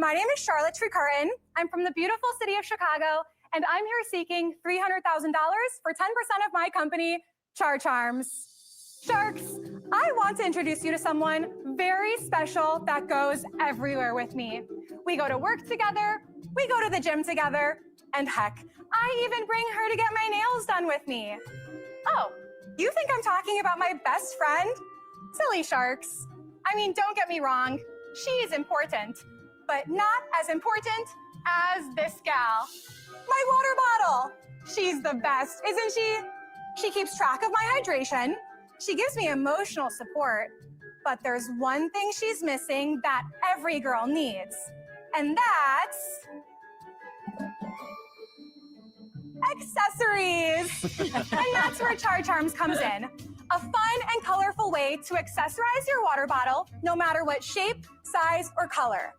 My name is Charlotte Trecarton. I'm from the beautiful city of Chicago, and I'm here seeking $300,000 for 10% of my company, Char Charms. Sharks, I want to introduce you to someone very special that goes everywhere with me. We go to work together, we go to the gym together, and heck, I even bring her to get my nails done with me. Oh, you think I'm talking about my best friend? Silly sharks. I mean, don't get me wrong, she is important, but not as important as this gal. My water bottle. She's the best, isn't she? She keeps track of my hydration. She gives me emotional support, but there's one thing she's missing that every girl needs, and that's accessories. And that's where Char Charms comes in. A fun and colorful way to accessorize your water bottle, no matter what shape, size, or color.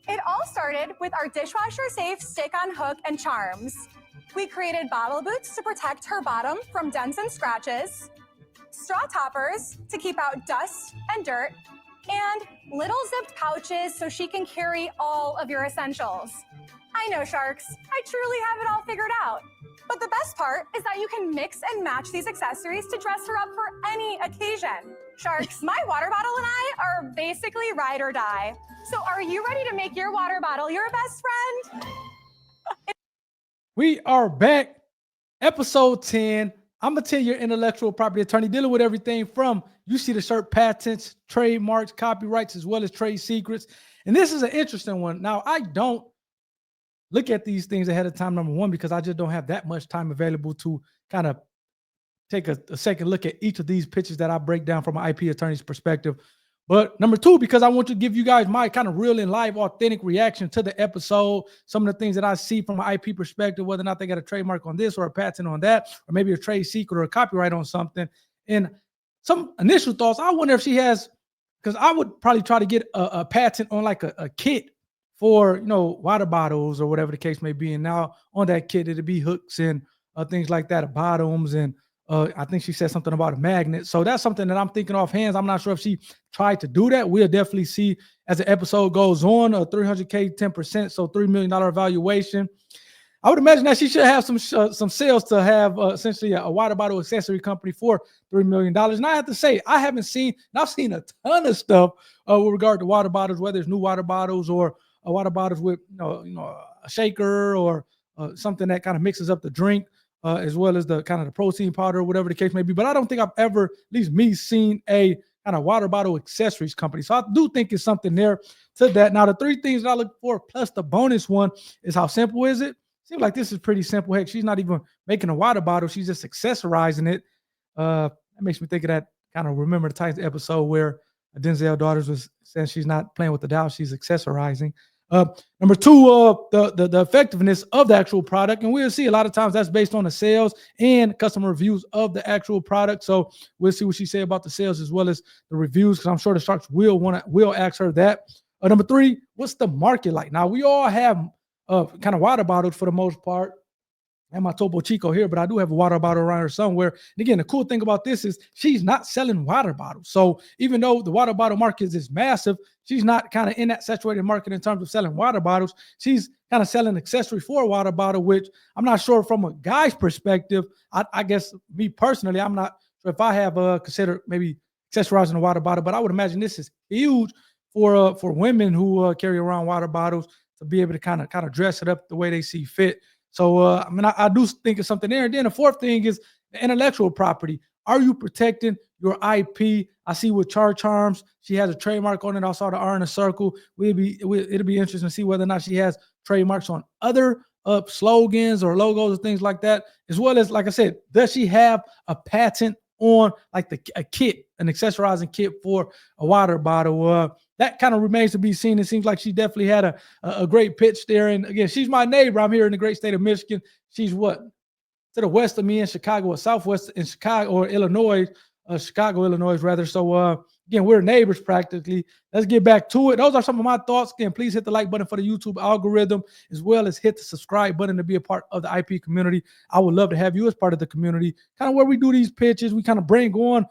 It all started with our dishwasher-safe stick-on-hook and charms. We created bottle boots to protect her bottom from dents and scratches, straw toppers to keep out dust and dirt, and little zipped pouches so she can carry all of your essentials. I know, sharks, I truly have it all figured out. But the best part is that you can mix and match these accessories to dress her up for any occasion. Sharks, my water bottle and I are basically ride or die. So are you ready to make your water bottle your best friend? We are back. Episode 10. I'm a 10-year intellectual property attorney dealing with everything from you see the shirt patents, trademarks, copyrights, as well as trade secrets. And this is an interesting one. Now, I don't look at these things ahead of time, number one, because I just don't have that much time available to kind of take a second look at each of these pitches that I break down from an IP attorney's perspective. But number two, because I want to give you guys my kind of real and live, authentic reaction to the episode, some of the things that I see from an IP perspective, whether or not they got a trademark on this or a patent on that, or maybe a trade secret or a copyright on something. And some initial thoughts, I wonder if she has, because I would probably try to get a patent on like a kit for, water bottles or whatever the case may be. And now on that kit, it'd be hooks and things like that, bottoms, and I think she said something about a magnet. So that's something that I'm thinking offhand. I'm not sure if she tried to do that. We'll definitely see as the episode goes on. $300K, 10%, so $3 million evaluation. I would imagine that she should have some sales to have essentially a water bottle accessory company for $3 million. And I have to say, I've seen a ton of stuff with regard to water bottles, whether it's new water bottles or water bottles with a shaker or something that kind of mixes up the drink. As well as the kind of the protein powder or whatever the case may be. But I don't think I've ever, at least me, seen a kind of water bottle accessories company. So I do think it's something there to that. Now, the three things that I look for, plus the bonus one, is how simple is it? Seems like this is pretty simple. Heck, she's not even making a water bottle. She's just accessorizing it. That makes me think of that kind of Remember the Titans episode where Denzel Daughters was saying she's not playing with the doll, she's accessorizing. Number two, the effectiveness of the actual product. And we'll see a lot of times that's based on the sales and customer reviews of the actual product. So we'll see what she say about the sales as well as the reviews, because I'm sure the sharks will ask her that. Number three, what's the market like? Now, we all have kind of water bottles for the most part. I have my Topo Chico here, but I do have a water bottle around her somewhere. And again, the cool thing about this is she's not selling water bottles. So even though the water bottle market is massive, she's not kind of in that saturated market in terms of selling water bottles. She's kind of selling accessory for a water bottle, which I'm not sure from a guy's perspective. I guess me personally, I'm not sure if I have considered maybe accessorizing a water bottle, but I would imagine this is huge for women who carry around water bottles to be able to kind of dress it up the way they see fit. So, I do think it's something there. And then the fourth thing is the intellectual property. Are you protecting your IP? I see with Char Charms, she has a trademark on it. I saw the R in a circle. It'll be interesting to see whether or not she has trademarks on other slogans or logos or things like that, as well as, like I said, does she have a patent on like a kit, an accessorizing kit for a water bottle? That kind of remains to be seen. It seems like she definitely had a great pitch there. And again, she's my neighbor. I'm here in the great state of Michigan. She's what? To the west of me in Chicago, or southwest in Chicago, or Illinois, Chicago, Illinois, rather. So, again, we're neighbors practically. Let's get back to it. Those are some of my thoughts. Again, please hit the like button for the YouTube algorithm, as well as hit the subscribe button to be a part of the IP community. I would love to have you as part of the community, kind of where we do these pitches. We kind of bring on,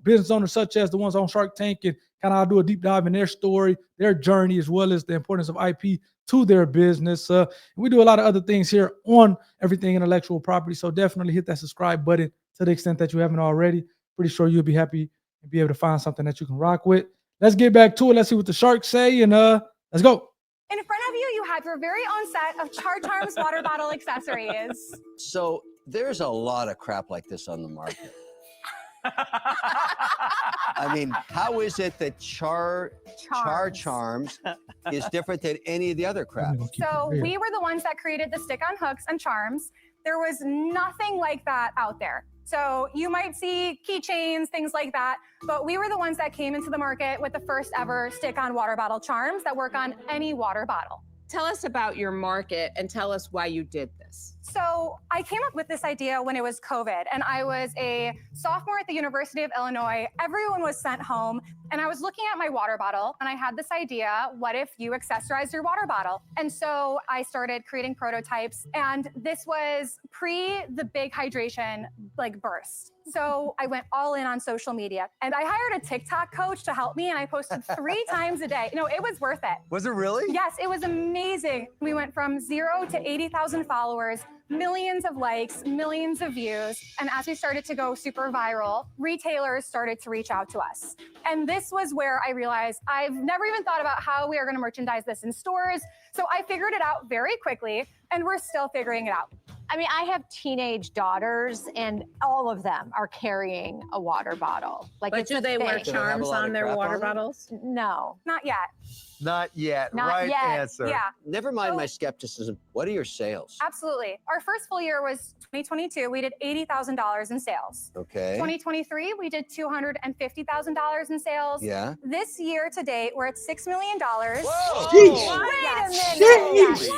business owners such as the ones on Shark Tank and kind of I'll do a deep dive in their story, their journey, as well as the importance of IP to their business. We do a lot of other things here on Everything Intellectual Property. So definitely hit that subscribe button to the extent that you haven't already. Pretty sure you'll be happy and be able to find something that you can rock with. Let's get back to it. Let's see what the sharks say, and let's go. In front of you have your very own set of Char Charms water bottle accessories. So there's a lot of crap like this on the market. I mean, how is it that Char Charms is different than any of the other crap? So we were the ones that created the stick-on hooks and charms. There was nothing like that out there. So you might see keychains, things like that, but we were the ones that came into the market with the first ever stick-on water bottle charms that work on any water bottle. Tell us about your market and tell us why you did this. So I came up with this idea when it was COVID, and I was a sophomore at the University of Illinois. Everyone was sent home, and I was looking at my water bottle, and I had this idea: what if you accessorized your water bottle? And so I started creating prototypes, and this was pre the big hydration burst. So I went all in on social media, and I hired a TikTok coach to help me, and I posted 3 times a day. No, it was worth it. Was it really? Yes, it was amazing. We went from 0 to 80,000 followers, millions of likes, millions of views. And as we started to go super viral, retailers started to reach out to us. And this was where I realized I've never even thought about how we are going to merchandise this in stores. So I figured it out very quickly, and we're still figuring it out. I mean, I have teenage daughters, and all of them are carrying a water bottle. But it's do a they wear thing. Do they have a charms lot on of their crap water on them? bottles? No. Not yet. Not yet. Not Right yet. answer. Yeah, Never mind So- my skepticism. What are your sales? absolutely. Our first full year was 2022. We did $80,000 in sales. Okay. 2023, we did $250,000 in sales. Yeah. This year to date, we're at $6 million. Whoa! Yes. Jeez. Yes.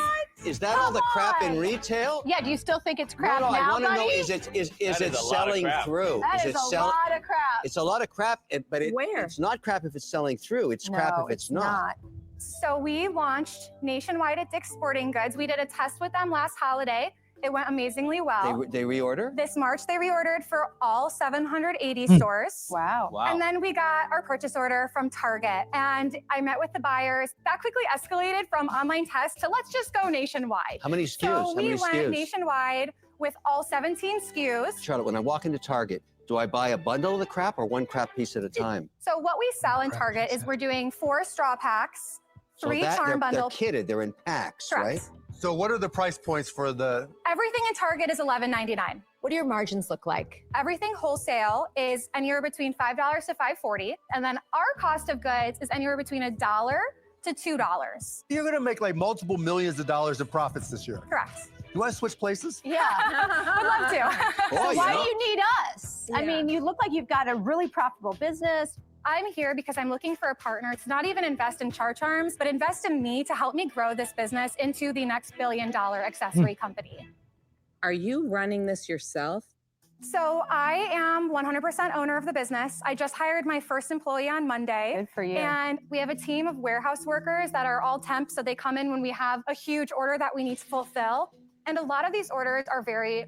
Is that all the crap in on. retail? Yeah, do you still think it's crap no, I now, want to know, buddy? is it That is a lot of selling crap. through? That is it a lot of crap. It's a lot of crap, but Where? it's not crap if it's selling through. It's crap No, if it's not. So we launched nationwide at Dick's Sporting Goods. We did a test with them last holiday. It went amazingly well. They reorder? This March, they reordered for all 780 Hmm. stores. Wow. And then we got our purchase order from Target, and I met with the buyers. That quickly escalated from online test to let's just go nationwide. How many SKUs? So How we many went SKUs? nationwide with all 17 SKUs. Charlotte, when I walk into Target, do I buy a bundle of the crap or one crap piece at a time? So what we sell in Target is we're doing 4 straw packs, 3 charm they're bundles. kitted. They're in packs, Correct. right? So what are the price points for the? Everything in Target is $11.99. What do your margins look like? Everything wholesale is anywhere between $5 to $5.40, and then our cost of goods is anywhere between $1 to $2. You're gonna make like multiple millions of dollars in profits this year. Correct. You want to switch places? Yeah. I'd love to. Boy, Why you know, do you need us? I Yeah. mean, you look like you've got a really profitable business. I'm here because I'm looking for a partner to not even invest in Char Charms, but invest in me to help me grow this business into the next billion-dollar accessory company. Are you running this yourself? So I am 100% owner of the business. I just hired my first employee on Monday. Good for you. And we have a team of warehouse workers that are all temps, so they come in when we have a huge order that we need to fulfill. And a lot of these orders are very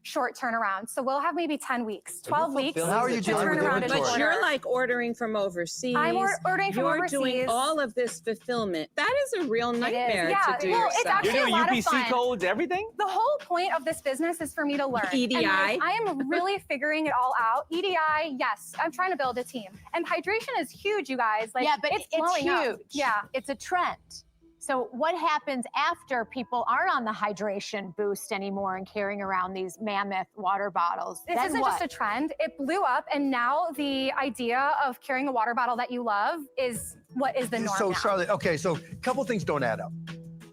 short turnaround. So we'll have maybe 10 weeks, 12 weeks fulfilling How are you to dealing turn with around an inventory? But order. you're like ordering from overseas. I'm ordering from You're overseas. doing all of this fulfillment. That is a real nightmare Yeah, to do well, it's yourself. actually You're doing a lot of UPC fun. codes, everything? The whole point of this business is for me to learn. EDI? And, I am really figuring it all out. EDI, yes, I'm trying to build a team. And hydration is huge, you guys. yeah, but it's it's blowing up. huge. Yeah. It's a trend. So what happens after people aren't on the hydration boost anymore and carrying around these mammoth water bottles? This Then isn't what? just a trend. It blew up, and now the idea of carrying a water bottle that you love is what is the norm So now. Charlotte, okay, so a couple things don't add up.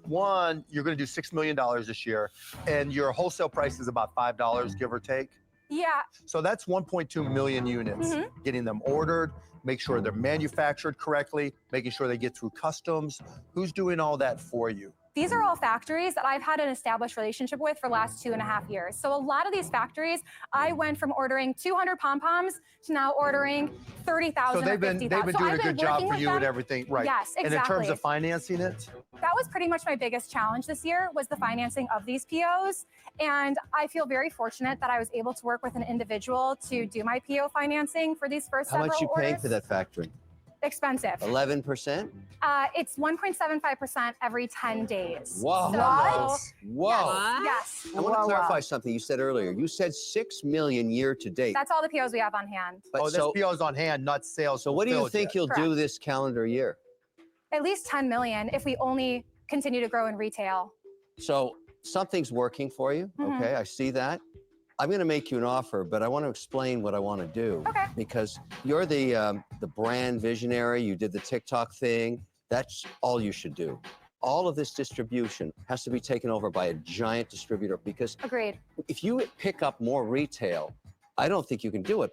One, you're gonna do $6 million this year, and your wholesale price is about $5, give or take. Yeah, So that's 1.2 million units. Mhm. Getting them ordered, make sure they're manufactured correctly, making sure they get through customs. Who's doing all that for you? these are all factories that I've had an established relationship with for the last 2.5 years. So a lot of these factories, I went from ordering 200 pom-poms to now ordering 30,000 So they've or been 50,000. doing a I've good been job working for with you and them. everything, right? Yes, And in terms exactly. of financing it, That was pretty much my biggest challenge this year was the financing of these POs. And I feel very fortunate that I was able to work with an individual to do my PO financing for these first How several much you paying orders. for that factory? expensive. 11%? It's 1.75% every 10 days. Whoa. So, Whoa. yes. I want to clarify something you said earlier. You said 6 million year to date. That's all the POs we have on hand. But Oh, this PO's on hand, not sales. so what do you fulfilled think yet. you'll do Correct. this calendar year? At least 10 million if we only continue to grow in retail. So something's working for you. Mhm. Okay, I see that. I'm going to make you an offer, but I want to explain what I want to do. Okay. Because you're the brand visionary. You did the TikTok thing. That's all you should do. All of this distribution has to be taken over by a giant distributor, because Agreed. if you pick up more retail, I don't think you can do it,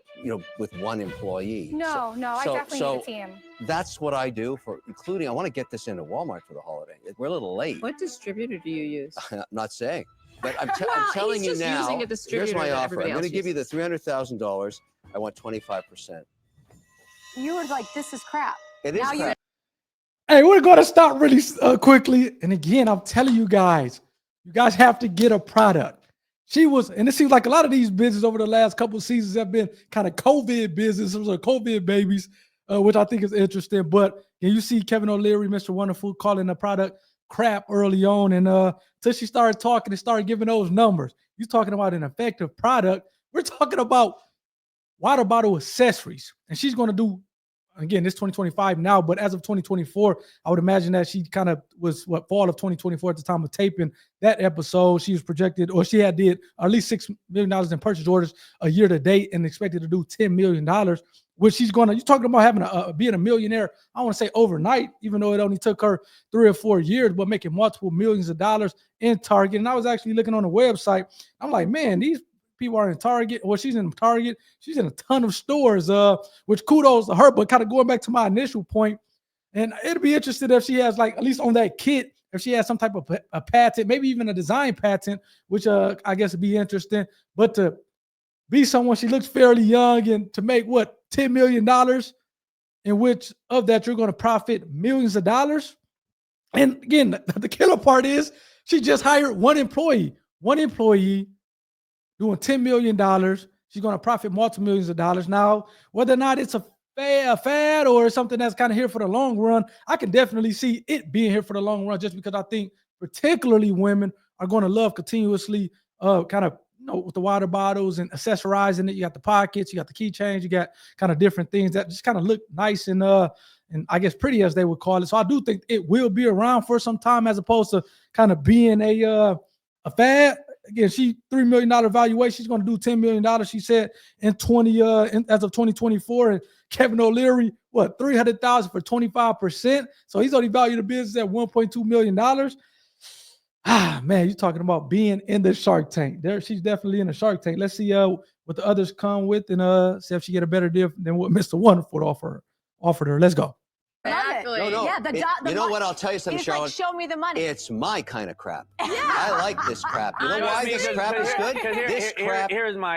with one employee. No, I definitely need a team. That's what I do including, I want to get this into Walmart for the holiday. We're a little late. What distributor do you use? I'm not saying, but I'm Well, telling he's you just now, using a here's distributor my that offer. everybody I'm going to else give you the uses. $300,000. I want 25%. You were like, this is crap. It is Now you're- crap. Hey, we're going to stop really quickly. And again, I'm telling you guys have to get a product. She was, and it seems like a lot of these businesses over the last couple of seasons have been kind of COVID businesses or COVID babies, which I think is interesting. But you see Kevin O'Leary, Mr. Wonderful, calling the product crap early on. And until she started talking and started giving those numbers, you're talking about an effective product. We're talking about water bottle accessories. And she's going to do, again, it's 2025 now, but as of 2024, I would imagine that she kind of was fall of 2024 at the time of taping that episode. She was projected, or she had did at least $6 million in purchase orders a year to date and expected to do $10 million, which she's going to, you're talking about having being a millionaire, I want to say overnight, even though it only took her 3 or 4 years, but making multiple millions of dollars in Target. And I was actually looking on the website. I'm like, man, these people are in Target, or she's in Target. She's in a ton of stores, which kudos to her. But kind of going back to my initial point, and it'd be interesting if she has, like, at least on that kit, if she has some type of a patent, maybe even a design patent, which I guess would be interesting. But to be someone, she looks fairly young, and to make $10 million, in which of that you're going to profit millions of dollars. And again, the killer part is she just hired one employee doing $10 million. She's going to profit multiple millions of dollars. Now, whether or not it's a fad or something that's kind of here for the long run, I can definitely see it being here for the long run, just because I think particularly women are going to love continuously kind of, with the water bottles and accessorizing it. You got the pockets, you got the keychains, you got kind of different things that just kind of look nice and I guess pretty, as they would call it. So I do think it will be around for some time, as opposed to kind of being a fad. Again, she $3 million valuation. She's going to do $10 million. She said as of 2024. And Kevin O'Leary, $300,000 for 25%. So he's only valued the business at $1.2 million. Man, you're talking about being in the Shark Tank. She's definitely in the Shark Tank. Let's see what the others come with, and see if she get a better deal than what Mr. Wonderful offered her. Let's go. Exactly. No. Yeah, you know what? I'll tell you something, He's Charlotte. like, show me the money. It's my kind of crap. I like this crap. You know why this crap is good? This crap.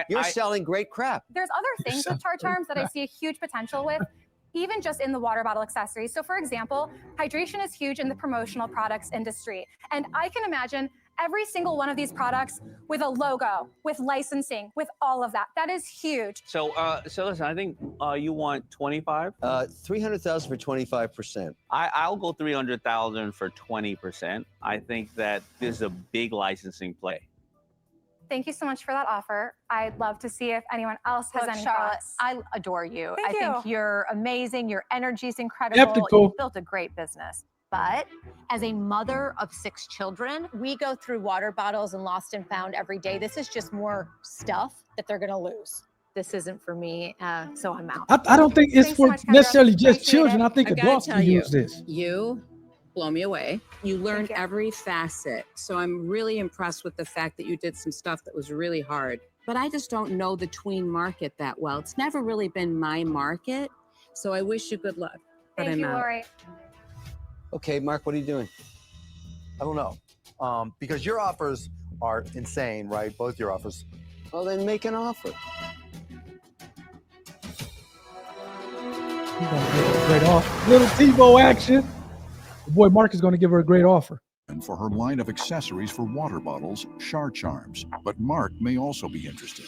You're selling great crap. There's other things with Char Charms that I see a huge potential with, even just in the water bottle accessories. So for example, hydration is huge in the promotional products industry. And I can imagine every single one of these products with a logo, with licensing, with all of that. That is huge. So listen, I think you want 25. $300,000 for 25%. I'll go 300,000 for 20%. I think that this is a big licensing play. Thank you so much for that offer. I'd love to see if anyone else has Look, any Charlotte, thoughts. I adore you. Thank I you. think you're amazing. Your energy's incredible. Skeptical. You've built a great business. But as a mother of 6 children, we go through water bottles and lost and found every day. This is just more stuff that they're going to lose. This isn't for me, so I'm out. I don't think it's Thanks so for much, Kendra. necessarily just Appreciate children. it. I think I gotta adults tell can you, use this. You blow me away. You learned you. every facet. So I'm really impressed with the fact that you did some stuff that was really hard. But I just don't know the tween market that well. It's never really been my market. So I wish you good luck. But Thank I'm you, out. Lori. Okay, Mark, what are you doing? I don't know. Because your offers are insane, right? Both your offers. Well, then make an offer. He's gonna give her a great offer. Little TiVo action. The boy Mark is going to give her a great offer. And for her line of accessories for water bottles, Char Charms. But Mark may also be interested.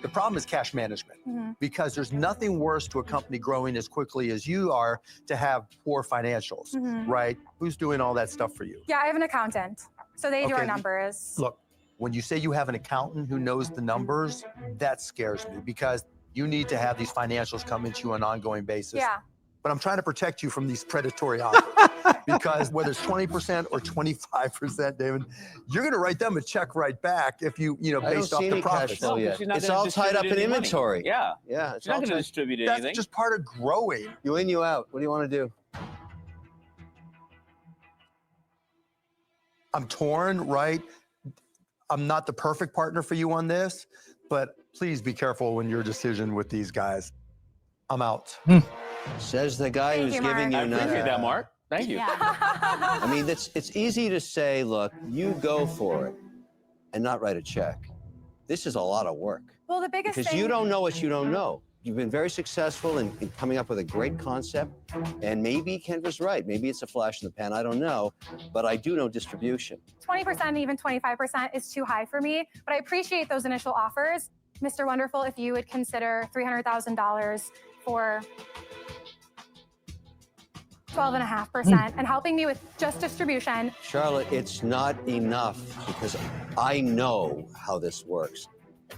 The problem is cash management, Mhm. because there's nothing worse to a company growing as quickly as you are to have poor financials, Mhm. right? Who's doing all that stuff for you? Yeah, I have an accountant. So they do our Okay, numbers. Look, when you say you have an accountant who knows the numbers, that scares me, because you need to have these financials come into you on an ongoing basis. Yeah. But I'm trying to protect you from these predatory offers, because whether it's 20% or 25%, David, you're going to write them a check right back if you I don't based off see the any cash profits. flow No, 'cause yet. she's not It's gonna all tied up distribute in any money. inventory. Yeah. Yeah, it's She's not all going to tied. distribute That's anything. just part of growing. You in, you out. What do you want to do? I'm torn, right? I'm not the perfect partner for you on this, but please be careful when your decision with these guys. I'm out. Says the guy Thank who's you, giving Mark. I you appreciate nothing. that, Mark. Thank you. Yeah. I mean, it's easy to say, look, you go for it and not write a check. This is a lot of work Well, the biggest because thing. you don't know what you don't know. You've been very successful in coming up with a great concept, and maybe Kendra's right. Maybe it's a flash in the pan. I don't know, but I do know distribution. 20%, even 25% is too high for me, but I appreciate those initial offers. Mr. Wonderful, if you would consider $300,000 for 12.5% and helping me with just distribution. Charlotte, it's not enough because I know how this works,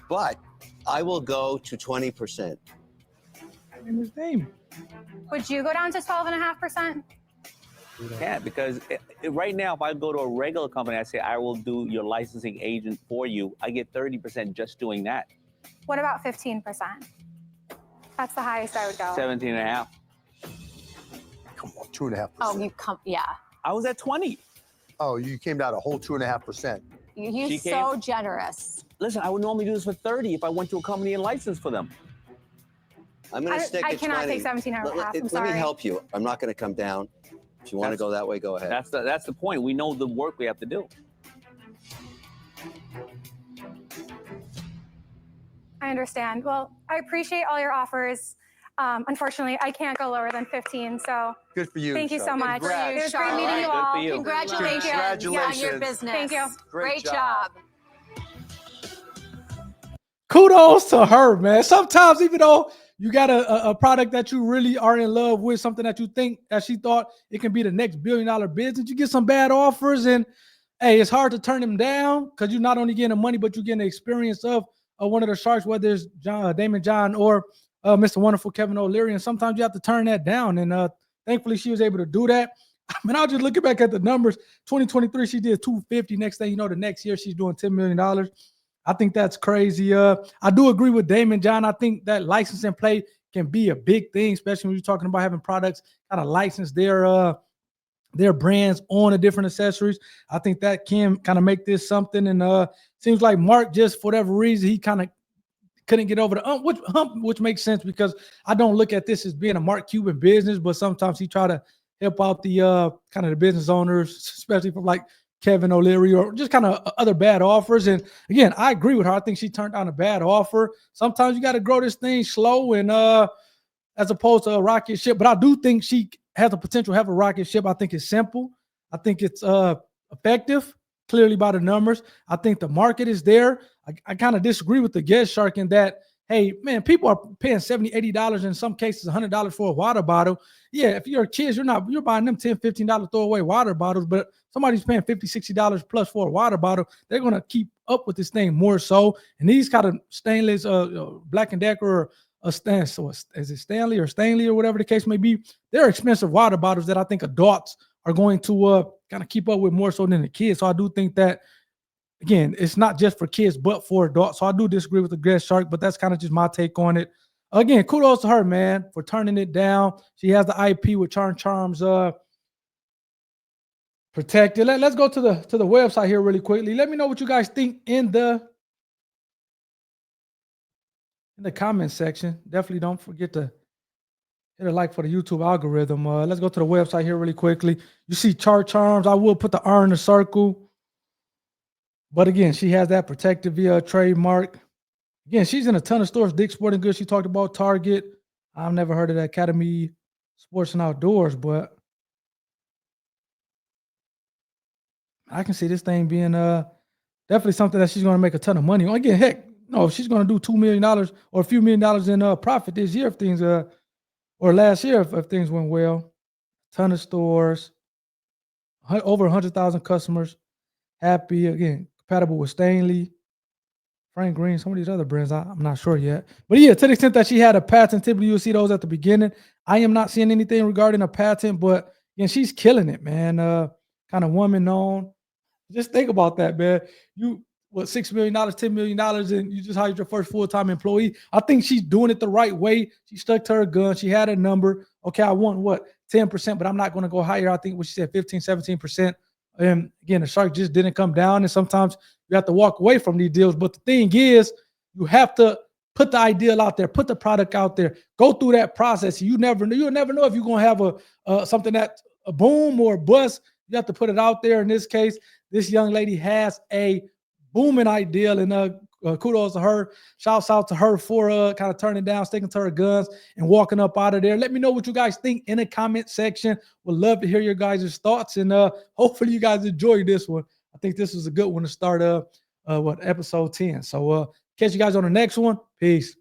but I will go to 20%. In his name. Would you go down to 12.5%? Yeah, because right now, if I go to a regular company, I say I will do your licensing agent for you. I get 30% just doing that. What about 15%? That's the highest I would go. 17 and a half. Come on, 2.5%. Oh, you come. Yeah. I was at 20. Oh, you came down a whole 2.5%. You're She so generous. Listen, I would normally do this for 30 if I went to a company and licensed for them. I'm going to stick I at cannot 20. take 17 and a half. I'm Let sorry. me help you. I'm not going to come down. If you want to go that way, go ahead. That's the point. We know the work we have to do. I understand. Well, I appreciate all your offers. Unfortunately, I can't go lower than 15. So Good for you. thank you so Charlotte. much. Congrats. It was great meeting All right, you good all. for you. Congratulations. Congratulations. on your business. Thank you. Great job. job. Kudos to her, man. Sometimes, even though you got a product that you really are in love with, something that you think that she thought it can be the next $1 billion business, you get some bad offers, and hey, it's hard to turn them down because you're not only getting the money, but you're getting the experience of one of the sharks, whether it's Damon John or Mr. Wonderful Kevin O'Leary. And sometimes you have to turn that down. And thankfully, she was able to do that. I mean, I was just looking back at the numbers. 2023, she did 250. Next thing you know, the next year she's doing $10 million. I think that's crazy. I do agree with Damon John. I think that licensing play can be a big thing, especially when you're talking about having products kind of license their brands on the different accessories. I think that can kind of make this something. And seems like Mark, just for whatever reason, he kind of couldn't get over the hump, which makes sense because I don't look at this as being a Mark Cuban business, but sometimes he try to help out the kind of the business owners, especially from like Kevin O'Leary or just kind of other bad offers. And again, I agree with her. I think she turned down a bad offer. Sometimes you got to grow this thing slow and as opposed to a rocket ship. But I do think she has the potential to have a rocket ship. I think it's simple. I think it's effective, clearly by the numbers. I think the market is there. I kind of disagree with the guest shark in that, hey, man, people are paying $70, $80, in some cases $100 for a water bottle. Yeah, if you're kids, you're buying them $10, $15 throwaway water bottles, but somebody's paying $50, $60 plus for a water bottle. They're going to keep up with this thing more so. And these kind of stainless, Black & Decker or so is it Stanley or whatever the case may be, they're expensive water bottles that I think adults are going to kind of keep up with more so than the kids. So I do think that, again, it's not just for kids, but for adults. So I do disagree with the guest shark, but that's kind of just my take on it. Again, kudos to her, man, for turning it down. She has the IP with Char Charms protected. Let's go to the website here really quickly. Let me know what you guys think in the comment section. Definitely don't forget to hit a like for the YouTube algorithm. Let's go to the website here really quickly. You see Char Charms. I will put the R in the circle. But again, she has that protected via trademark. Again, she's in a ton of stores. Dick's Sporting Goods. She talked about Target. I've never heard of the Academy Sports and Outdoors, but I can see this thing being definitely something that she's going to make a ton of money on. Again, heck, no, she's going to do $2 million or a few $1 million in profit this year if things or last year if things went well. Ton of stores, over 100,000 customers, happy, again, compatible with Stanley, Frank Green, some of these other brands, I'm not sure yet. But yeah, to the extent that she had a patent, typically you'll see those at the beginning. I am not seeing anything regarding a patent, but again, she's killing it, man. Kind of woman known. Just think about that, man. You, what, $6 million, $10 million, and you just hired your first full-time employee. I think she's doing it the right way. She stuck to her gun. She had a number. Okay, I want what, 10%, but I'm not going to go higher. I think what she said, 15, 17%. And again, the shark just didn't come down. And sometimes you have to walk away from these deals. But the thing is, you have to put the ideal out there, put the product out there, go through that process. You'll never know if you're going to have something that a boom or a bust. You have to put it out there. In this case, this young lady has a booming ideal, and kudos to her. Shouts out to her for kind of turning down, sticking to her guns, and walking up out of there. Let me know what you guys think in the comment section. Would love to hear your guys' thoughts, and hopefully you guys enjoyed this one. I think this was a good one to start episode 10. So catch you guys on the next one. Peace.